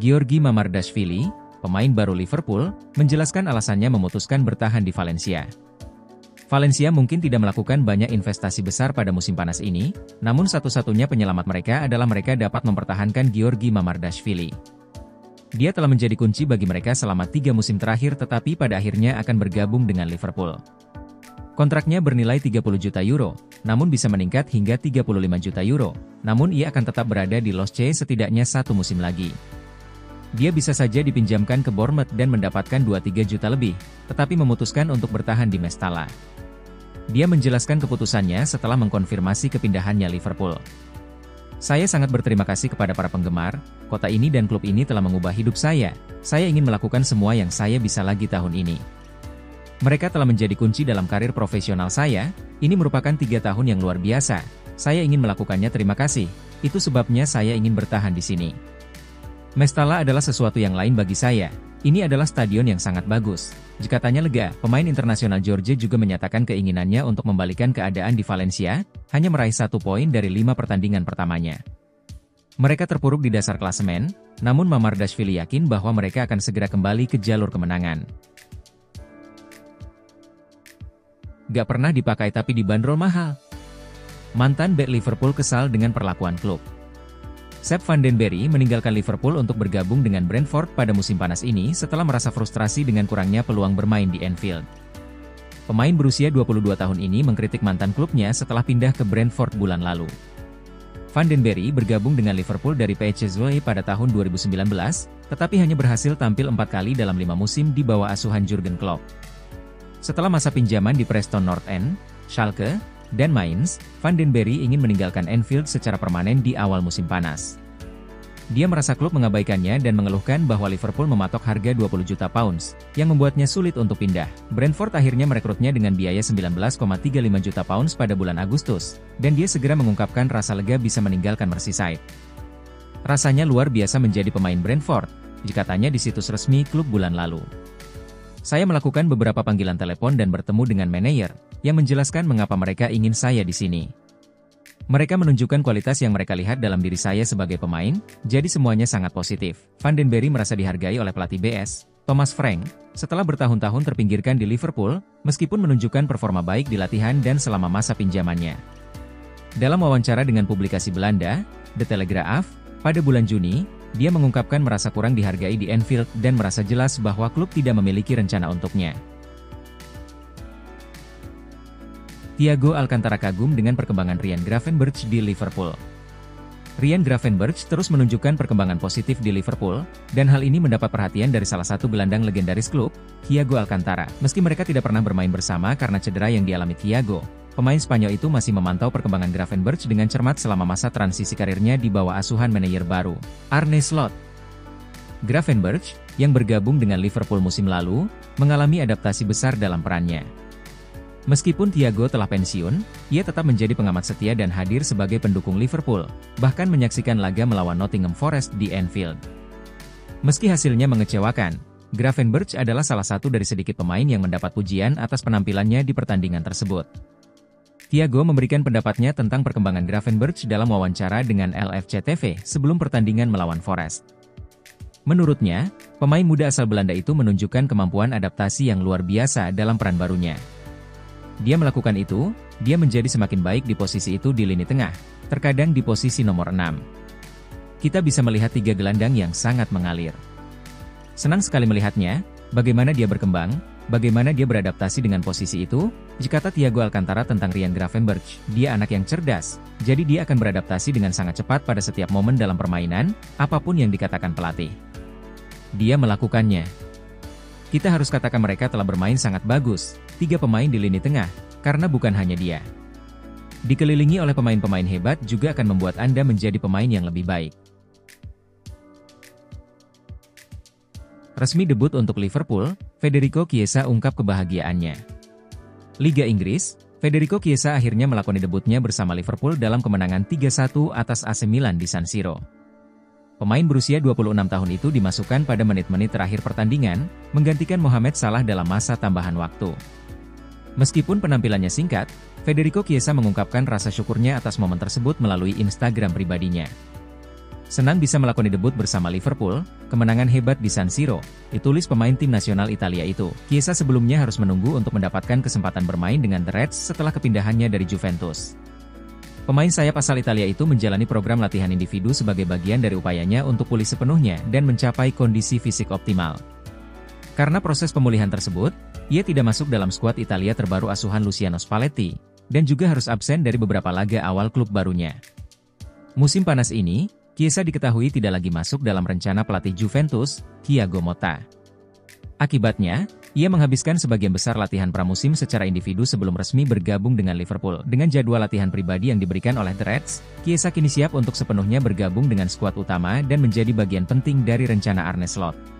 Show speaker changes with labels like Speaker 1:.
Speaker 1: Giorgi Mamardashvili, pemain baru Liverpool, menjelaskan alasannya memutuskan bertahan di Valencia. Valencia mungkin tidak melakukan banyak investasi besar pada musim panas ini, namun satu-satunya penyelamat mereka adalah mereka dapat mempertahankan Giorgi Mamardashvili. Dia telah menjadi kunci bagi mereka selama 3 musim terakhir tetapi pada akhirnya akan bergabung dengan Liverpool. Kontraknya bernilai 30 juta euro, namun bisa meningkat hingga 35 juta euro, namun ia akan tetap berada di Los C setidaknya 1 musim lagi. Dia bisa saja dipinjamkan ke Bournemouth dan mendapatkan 2-3 juta lebih, tetapi memutuskan untuk bertahan di Mestalla. Dia menjelaskan keputusannya setelah mengkonfirmasi kepindahannya Liverpool. Saya sangat berterima kasih kepada para penggemar, kota ini dan klub ini telah mengubah hidup saya ingin melakukan semua yang saya bisa lagi tahun ini. Mereka telah menjadi kunci dalam karir profesional saya, ini merupakan 3 tahun yang luar biasa, saya ingin melakukannya terima kasih, itu sebabnya saya ingin bertahan di sini. Mestalla adalah sesuatu yang lain bagi saya, ini adalah stadion yang sangat bagus. Jika tanya lega, pemain internasional Georgia juga menyatakan keinginannya untuk membalikan keadaan di Valencia, hanya meraih 1 poin dari 5 pertandingan pertamanya. Mereka terpuruk di dasar klasemen, namun Mamardashvili yakin bahwa mereka akan segera kembali ke jalur kemenangan. Gak pernah dipakai tapi dibanderol mahal. Mantan bek Liverpool kesal dengan perlakuan klub. Sepp van den Berry meninggalkan Liverpool untuk bergabung dengan Brentford pada musim panas ini setelah merasa frustrasi dengan kurangnya peluang bermain di Anfield. Pemain berusia 22 tahun ini mengkritik mantan klubnya setelah pindah ke Brentford bulan lalu. Van den Berry bergabung dengan Liverpool dari PSV pada tahun 2019, tetapi hanya berhasil tampil 4 kali dalam 5 musim di bawah asuhan Jurgen Klopp. Setelah masa pinjaman di Preston North End, Schalke, dan Mainz, Van den Berry ingin meninggalkan Anfield secara permanen di awal musim panas. Dia merasa klub mengabaikannya dan mengeluhkan bahwa Liverpool mematok harga 20 juta pounds, yang membuatnya sulit untuk pindah. Brentford akhirnya merekrutnya dengan biaya 19,35 juta pounds pada bulan Agustus, dan dia segera mengungkapkan rasa lega bisa meninggalkan Merseyside. Rasanya luar biasa menjadi pemain Brentford, jika tanya di situs resmi klub bulan lalu. Saya melakukan beberapa panggilan telepon dan bertemu dengan manajer, yang menjelaskan mengapa mereka ingin saya di sini. Mereka menunjukkan kualitas yang mereka lihat dalam diri saya sebagai pemain, jadi semuanya sangat positif. Van den Berry merasa dihargai oleh pelatih BS, Thomas Frank, setelah bertahun-tahun terpinggirkan di Liverpool, meskipun menunjukkan performa baik di latihan dan selama masa pinjamannya. Dalam wawancara dengan publikasi Belanda, The Telegraaf, pada bulan Juni, dia mengungkapkan merasa kurang dihargai di Anfield dan merasa jelas bahwa klub tidak memiliki rencana untuknya. Thiago Alcantara kagum dengan perkembangan Ryan Gravenberch di Liverpool. Ryan Gravenberch terus menunjukkan perkembangan positif di Liverpool, dan hal ini mendapat perhatian dari salah satu gelandang legendaris klub, Thiago Alcantara. Meski mereka tidak pernah bermain bersama karena cedera yang dialami Thiago, pemain Spanyol itu masih memantau perkembangan Gravenberch dengan cermat selama masa transisi karirnya di bawah asuhan manajer baru, Arne Slot. Gravenberch, yang bergabung dengan Liverpool musim lalu, mengalami adaptasi besar dalam perannya. Meskipun Thiago telah pensiun, ia tetap menjadi pengamat setia dan hadir sebagai pendukung Liverpool, bahkan menyaksikan laga melawan Nottingham Forest di Anfield. Meski hasilnya mengecewakan, Gravenberch adalah salah satu dari sedikit pemain yang mendapat pujian atas penampilannya di pertandingan tersebut. Thiago memberikan pendapatnya tentang perkembangan Gravenberch dalam wawancara dengan LFC TV sebelum pertandingan melawan Forest. Menurutnya, pemain muda asal Belanda itu menunjukkan kemampuan adaptasi yang luar biasa dalam peran barunya. Dia melakukan itu, dia menjadi semakin baik di posisi itu di lini tengah, terkadang di posisi nomor 6. Kita bisa melihat 3 gelandang yang sangat mengalir. Senang sekali melihatnya, bagaimana dia berkembang, bagaimana dia beradaptasi dengan posisi itu. Jika kata Thiago Alcantara tentang Ryan Gravenberch, dia anak yang cerdas, jadi dia akan beradaptasi dengan sangat cepat pada setiap momen dalam permainan, apapun yang dikatakan pelatih. Dia melakukannya. Kita harus katakan mereka telah bermain sangat bagus, 3 pemain di lini tengah, karena bukan hanya dia. Dikelilingi oleh pemain-pemain hebat juga akan membuat Anda menjadi pemain yang lebih baik. Resmi debut untuk Liverpool, Federico Chiesa ungkap kebahagiaannya. Liga Inggris, Federico Chiesa akhirnya melakoni debutnya bersama Liverpool dalam kemenangan 3-1 atas AC Milan di San Siro. Pemain berusia 26 tahun itu dimasukkan pada menit-menit terakhir pertandingan, menggantikan Mohamed Salah dalam masa tambahan waktu. Meskipun penampilannya singkat, Federico Chiesa mengungkapkan rasa syukurnya atas momen tersebut melalui Instagram pribadinya. Senang bisa melakoni debut bersama Liverpool, kemenangan hebat di San Siro, ditulis pemain tim nasional Italia itu. Chiesa sebelumnya harus menunggu untuk mendapatkan kesempatan bermain dengan The Reds setelah kepindahannya dari Juventus. Pemain sayap asal Italia itu menjalani program latihan individu sebagai bagian dari upayanya untuk pulih sepenuhnya dan mencapai kondisi fisik optimal. Karena proses pemulihan tersebut, ia tidak masuk dalam skuad Italia terbaru asuhan Luciano Spalletti, dan juga harus absen dari beberapa laga awal klub barunya. Musim panas ini, Chiesa diketahui tidak lagi masuk dalam rencana pelatih Juventus, Thiago Motta. Akibatnya, ia menghabiskan sebagian besar latihan pramusim secara individu sebelum resmi bergabung dengan Liverpool. Dengan jadwal latihan pribadi yang diberikan oleh The Reds, Chiesa kini siap untuk sepenuhnya bergabung dengan skuad utama dan menjadi bagian penting dari rencana Arne Slot.